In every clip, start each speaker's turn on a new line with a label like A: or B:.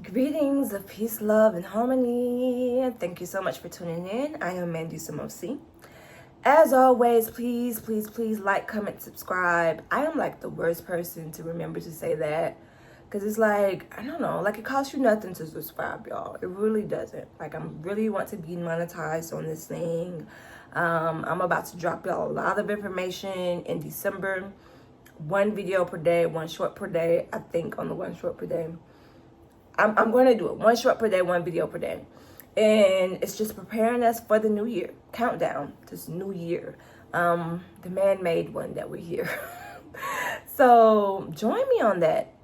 A: Greetings of peace, love, and harmony. Thank you so much for tuning in. I am Mandy Samosi. As always, please like, comment, subscribe. I am like the worst person to remember to say that because it's like, I don't know, like it costs you nothing to subscribe, y'all. It really doesn't. Like, I really want to be monetized on this thing. I'm about to drop y'all a lot of information in December. 1 video per day, 1 short per day. I think on the 1 short per day. I'm going to do it 1 short per day, 1 video per day. And it's just preparing us for the new year. Countdown, this new year. The man-made one that we're here. So join me on that.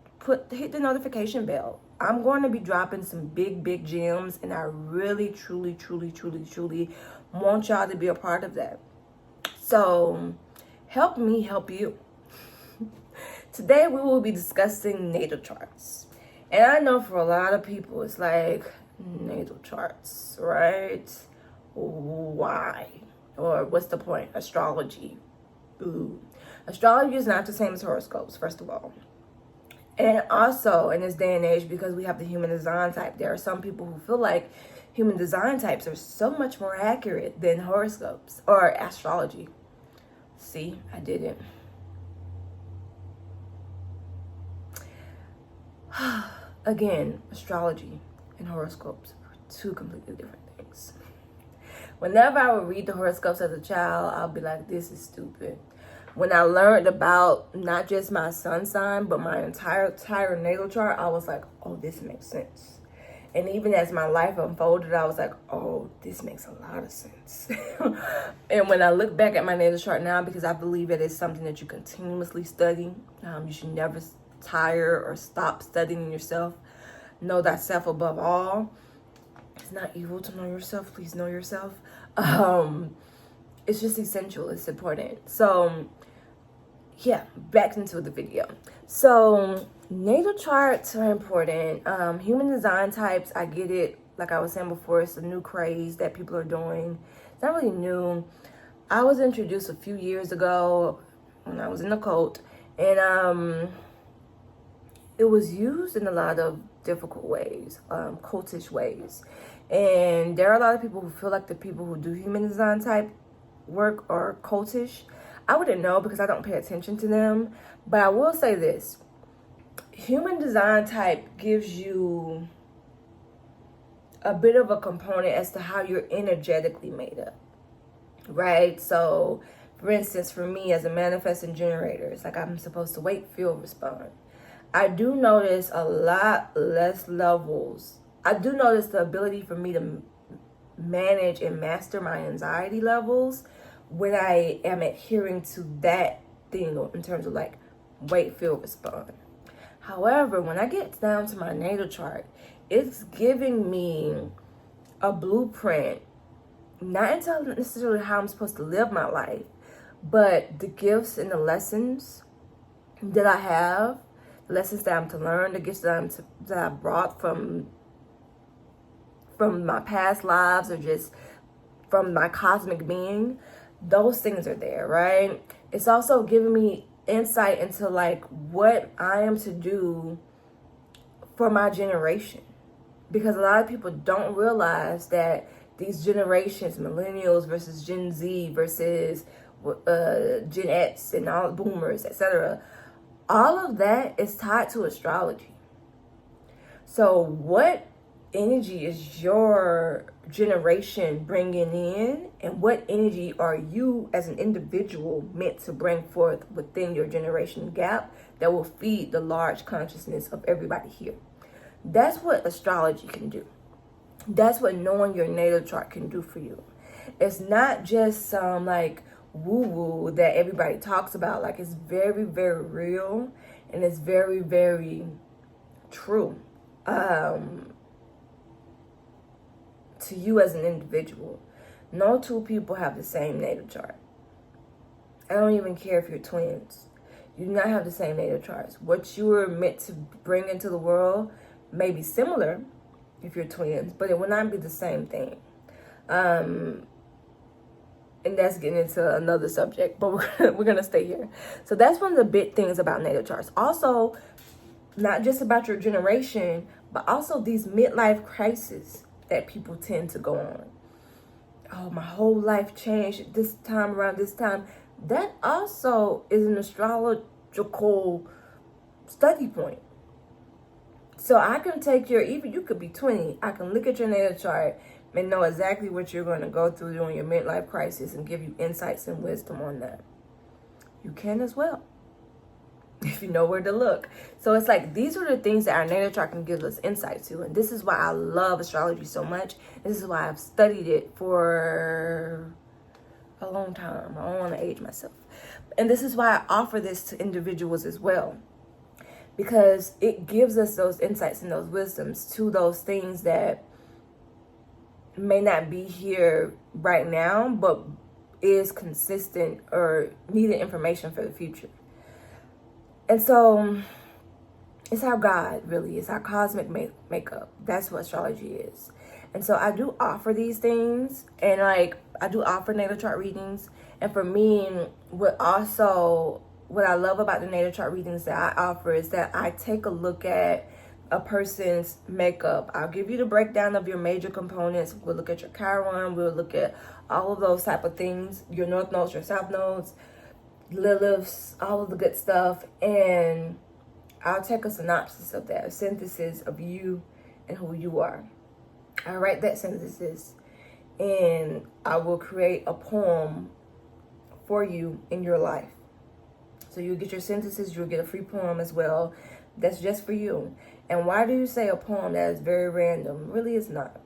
A: Hit the notification bell. I'm going to be dropping some big gems. And I really, truly want y'all to be a part of that. So help me help you. Today we will be discussing natal charts. And I know for a lot of people, it's like, natal charts, right? Why? Or what's the point? Astrology. Ooh. Astrology is not the same as horoscopes, first of all. And also, in this day and age, because we have the human design type, there are some people who feel like human design types are so much more accurate than horoscopes or astrology. See, I did it. Again, astrology and horoscopes are 2 completely different things. Whenever I would read the horoscopes as a child, I'll be like, this is stupid. When I learned about not just my sun sign, but my entire natal chart, I was like, oh, this makes sense. And even as my life unfolded, I was like, oh, this makes a lot of sense. And when I look back at my natal chart now, because I believe it is something that you continuously study, you should never tire or stop studying yourself. Know thyself above all. It's not evil to know yourself. Please know yourself. It's just essential. It's important. So yeah, back into the video. So natal charts are important. Human design types, I get it. Like I was saying before, it's a new craze that people are doing. It's not really new. I was introduced a few years ago when I was in the cult, and it was used in a lot of difficult ways, cultish ways. And there are a lot of people who feel like the people who do human design type work are cultish. I wouldn't know because I don't pay attention to them. But I will say this. Human design type gives you a bit of a component as to how you're energetically made up, right? So, for instance, for me as a manifesting generator, it's like I'm supposed to wait, feel, respond. I do notice a lot less levels. I do notice the ability for me to manage and master my anxiety levels when I am adhering to that thing in terms of like wait, feel, respond. However, when I get down to my natal chart, it's giving me a blueprint, not necessarily how I'm supposed to live my life, but the gifts and the lessons that I have, lessons that I'm to learn, the gifts that I brought from my past lives or just from my cosmic being. Those things are there, right? It's also giving me insight into like what I am to do for my generation, because a lot of people don't realize that these generations, millennials versus Gen Z versus Gen X and all boomers, etc., all of that is tied to astrology. So what energy is your generation bringing in, and what energy are you as an individual meant to bring forth within your generation gap that will feed the large consciousness of everybody here? That's what astrology can do. That's what knowing your natal chart can do for you. It's not just some like woo-woo that everybody talks about. Like, it's very real, and it's very true to you as an individual. No 2 people have the same natal chart. I don't even care if you're twins. You do not have the same natal charts. What you were meant to bring into the world may be similar if you're twins, but it will not be the same thing. And that's getting into another subject, but we're gonna stay here. So that's one of the big things about natal charts. Also, not just about your generation, but also these midlife crises that people tend to go on. Oh, my whole life changed this time around this time. That also is an astrological study point. So I can take even you could be 20. I can look at your natal chart and know exactly what you're going to go through during your midlife crisis and give you insights and wisdom on that. You can as well, if you know where to look. So it's like, these are the things that our natal chart can give us insight to. And this is why I love astrology so much. This is why I've studied it for a long time. I don't want to age myself. And this is why I offer this to individuals as well, because it gives us those insights and those wisdoms to those things that may not be here right now, but is consistent or needed information for the future. And so it's our God, really. It's our cosmic makeup. That's what astrology is. And so I do offer these things, and like I do offer natal chart readings. And for me, what I love about the natal chart readings that I offer is that I take a look at a person's makeup. I'll give you the breakdown of your major components. We'll look at your Chiron. We'll look at all of those type of things, your north nodes, your south nodes, Liliths, all of the good stuff. And I'll take a synopsis of that, a synthesis of you and who you are. I write that synthesis and I will create a poem for you in your life. So you'll get your synthesis, you'll get a free poem as well. That's just for you. And why do you say a poem that is very random? Really, it's not.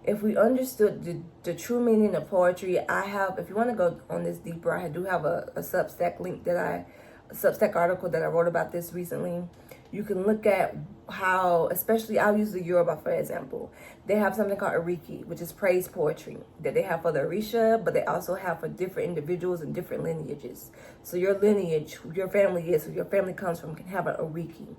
A: If we understood the true meaning of poetry, if you want to go on this deeper, I do have a Substack link a Substack article that I wrote about this recently. You can look at how, especially I'll use the Yoruba for example. They have something called Ariki, which is praise poetry that they have for the Orisha, but they also have for different individuals and different lineages. So your lineage, who your family is, who your family comes from, can have an Ariki.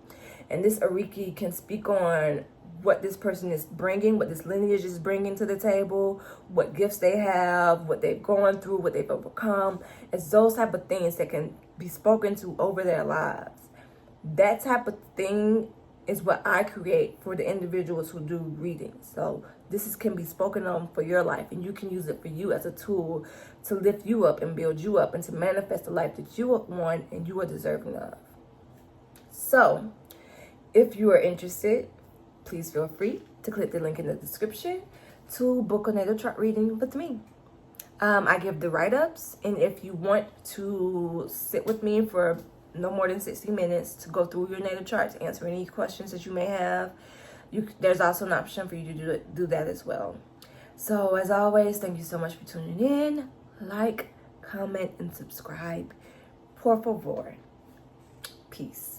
A: And this Ariki can speak on what this person is bringing, what this lineage is bringing to the table, what gifts they have, what they've gone through, what they've overcome. It's those type of things that can be spoken to over their lives. That type of thing is what I create for the individuals who do readings. So this can be spoken on for your life, and you can use it for you as a tool to lift you up and build you up and to manifest the life that you want and you are deserving of. So if you are interested, please feel free to click the link in the description to book a natal chart reading with me. I give the write-ups, and if you want to sit with me for no more than 60 minutes to go through your natal chart, to answer any questions that you may have, there's also an option for you to do that as well. So as always, thank you so much for tuning in. Like, comment, and subscribe. Por favor. Peace.